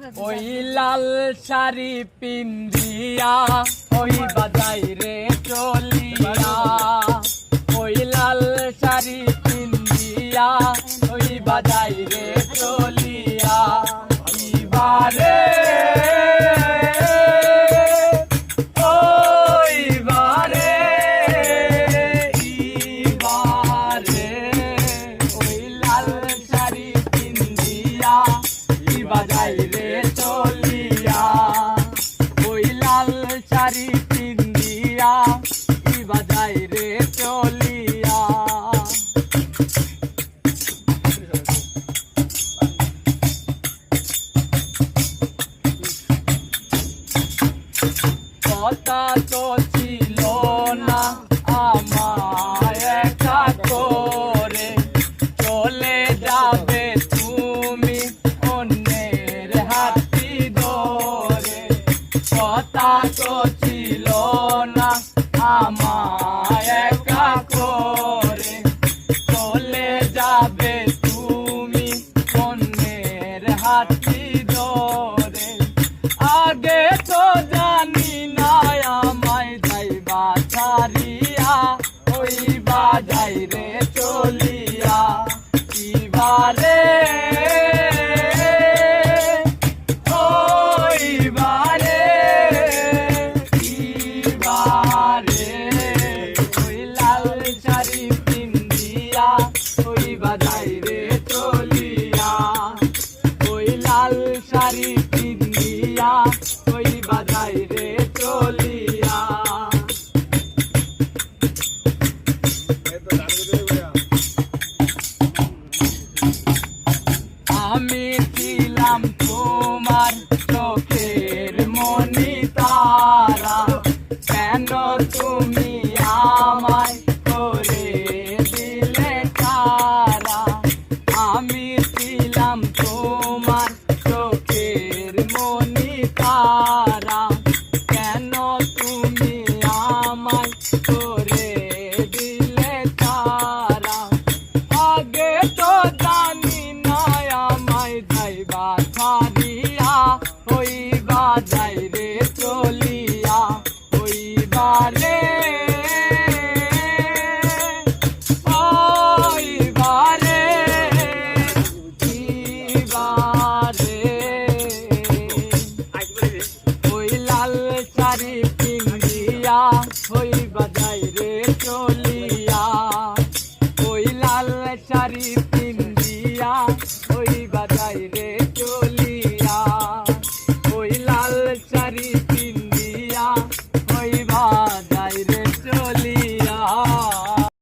ওই লাল শাড়ি পিন্দিয়া ওই বাজাই রে চলিয়া, ওই লাল শাড়ি পিন্দিয়া ওই বাজাই রে চলিয়া, এবারে বাজাই রে চলিয়া, ওই লাল শাড়ি পিন্দিয়া ই বাজাই রে চলিয়া। কথা তো ছিল না আমার একা করে, চলে যাবে তুমি অন্যের হাতি ধরে। কথা তো ছিল না আমার একা করে, চলে যাবে তুমি অন্যের হাতি ধরে। আগে তো জানি না আমায় যাইবা ছাড়িয়া, ওই বাজাই রে চলিয়া, এবারে ওই বাজাই রে চলিয়া, ওই লাল শাড়ি পিন্দিয়া ওই বাজাই রে চলিয়া। আমি ছিলাম তোমার চোখের মনি তারা, কেন তুমি আমায় করে দিলে কারা। আমি ছিলাম তোমার চোখের মনি তারা, কেন তুমি আমায় করে দিলে কারা। আগে তো জানি না আমায় যাইবা ছাড়িয়া, ওই বাজাই রে চলিয়া, ওই বারে শাড়ি পিন্দিয়া ওই বাজাই রে চলিয়া, ওই লাল শাড়ি পিন্দিয়া ওই বাজাই রে চলিয়া।